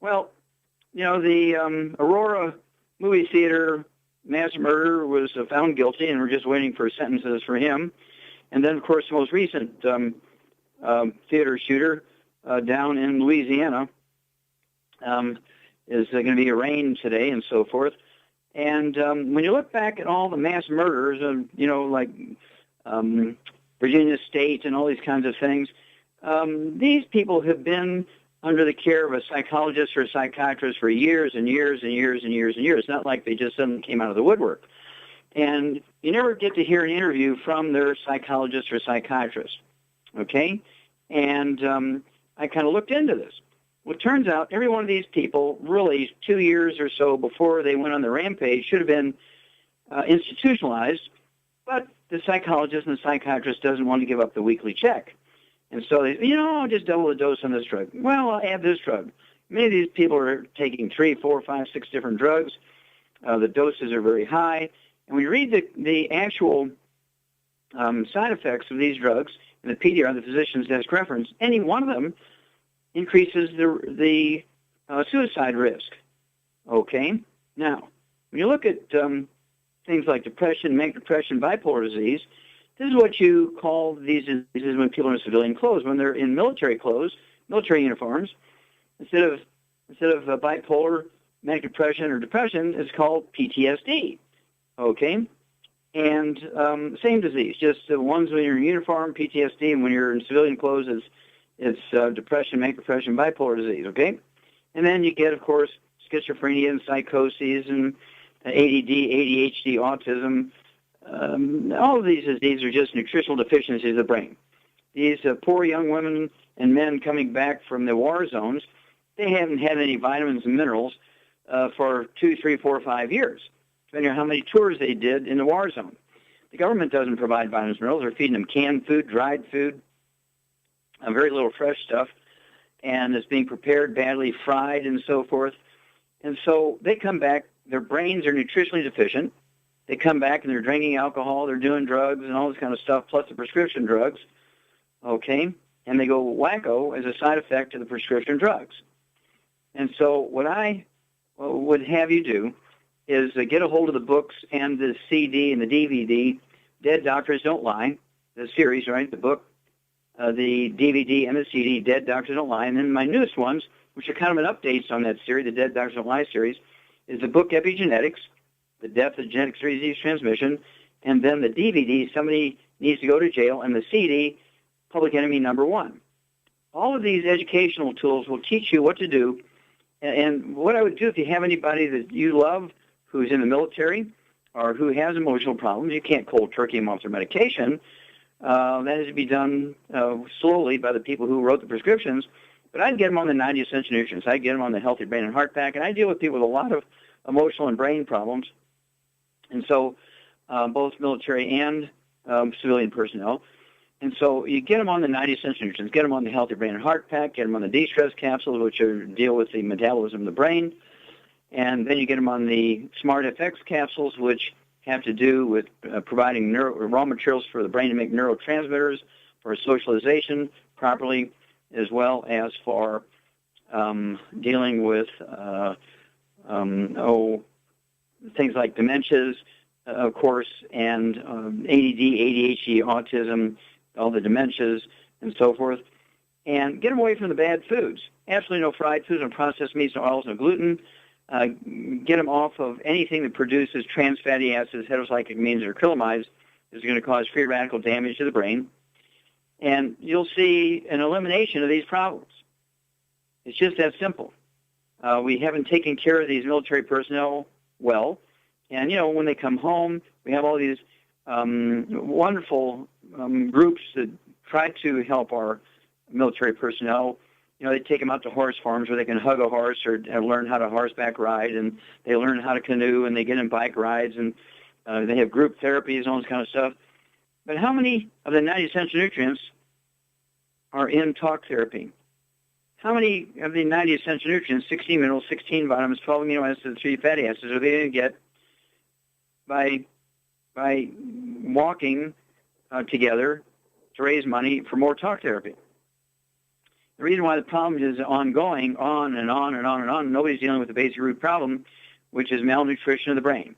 Well, the Aurora movie theater mass murderer was found guilty, and we're just waiting for sentences for him. And then, of course, the most recent theater shooter down in Louisiana is going to be arraigned today and so forth. And when you look back at all the mass murders, like Virginia State and all these kinds of things, these people have been under the care of a psychologist or a psychiatrist for years and years and years and years and years. It's not like they just suddenly came out of the woodwork. And you never get to hear an interview from their psychologist or psychiatrist, okay? And I kind of looked into this. Well, it turns out every one of these people, really 2 years or so before they went on the rampage, should have been institutionalized, but the psychologist and the psychiatrist doesn't want to give up the weekly check. And so they, I'll just double the dose on this drug. Well, I'll add this drug. Many of these people are taking 3, 4, 5, 6 different drugs. The doses are very high. And when you read the actual side effects of these drugs in the PDR, the physician's desk reference, any one of them increases the suicide risk. Okay? Now, when you look at things like depression, manic depression, bipolar disease, this is what you call these diseases when people are in civilian clothes. When they're in military clothes, military uniforms, instead of bipolar, manic depression, or depression, it's called PTSD. Okay? And same disease, just the ones when you're in uniform, PTSD, and when you're in civilian clothes, it's depression, manic depression, bipolar disease, okay? And then you get, of course, schizophrenia and psychoses and ADD, ADHD, autism. All of these diseases are just nutritional deficiencies of the brain. These poor young women and men coming back from the war zones, they haven't had any vitamins and minerals for 2, 3, 4, 5 years, depending on how many tours they did in the war zone. The government doesn't provide vitamins and minerals. They're feeding them canned food, dried food, very little fresh stuff, and it's being prepared badly, fried, and so forth. And so they come back, their brains are nutritionally deficient. They come back and they're drinking alcohol, they're doing drugs and all this kind of stuff, plus the prescription drugs, okay? And they go wacko as a side effect of the prescription drugs. And so what I would have you do is get a hold of the books and the CD and the DVD, Dead Doctors Don't Lie, the series, right, the book, the DVD and the CD, Dead Doctors Don't Lie. And then my newest ones, which are kind of an updates on that series, the Dead Doctors Don't Lie series, is the book Epigenetics, The Death of Genetic Disease Transmission, and then the DVD, Somebody Needs to Go to Jail, and the CD, Public Enemy Number 1. All of these educational tools will teach you what to do. And what I would do if you have anybody that you love who's in the military or who has emotional problems, you can't cold turkey them off their medication. That has to be done slowly by the people who wrote the prescriptions. But I'd get them on the 90 essential nutrients. I'd get them on the Healthy Brain and Heart Pack. And I deal with people with a lot of emotional and brain problems. And so both military and civilian personnel. And so you get them on the 90 essential nutrients, get them on the Healthy Brain and Heart Pack, get them on the de-stress capsules, which deal with the metabolism of the brain. And then you get them on the Smart FX capsules, which have to do with providing raw materials for the brain to make neurotransmitters, for socialization properly, as well as for dealing with things like dementias, of course, and ADD, ADHD, autism, all the dementias, and so forth. And get them away from the bad foods. Absolutely no fried foods, no processed meats, no oils, no gluten. Get them off of anything that produces trans fatty acids, heterocyclamines, or acrylamides, is going to cause free radical damage to the brain. And you'll see an elimination of these problems. It's just that simple. We haven't taken care of these military personnel well. And, when they come home, we have all these wonderful groups that try to help our military personnel. They take them out to horse farms where they can hug a horse or learn how to horseback ride, and they learn how to canoe, and they get in bike rides, and they have group therapies and all this kind of stuff. But how many of the 90 essential nutrients are in talk therapy? How many of the 90 essential nutrients, 16 minerals, 16 vitamins, 12 amino acids, 3 fatty acids, are they going to get by walking together to raise money for more talk therapy? The reason why the problem is ongoing, on and on and on and on, nobody's dealing with the basic root problem, which is malnutrition of the brain.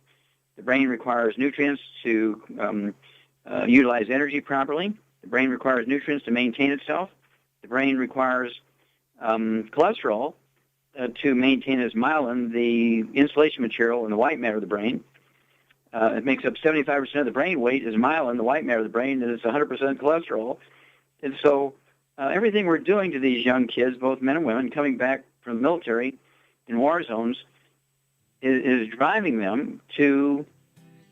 The brain requires nutrients to utilize energy properly. The brain requires nutrients to maintain itself. The brain requires cholesterol to maintain its myelin, the insulation material in the white matter of the brain. It makes up 75% of the brain weight is myelin, the white matter of the brain, and it's 100% cholesterol. And so everything we're doing to these young kids, both men and women, coming back from the military in war zones, is driving them to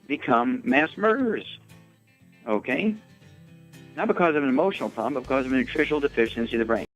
become mass murderers, okay? Not because of an emotional problem, but because of a nutritional deficiency of the brain.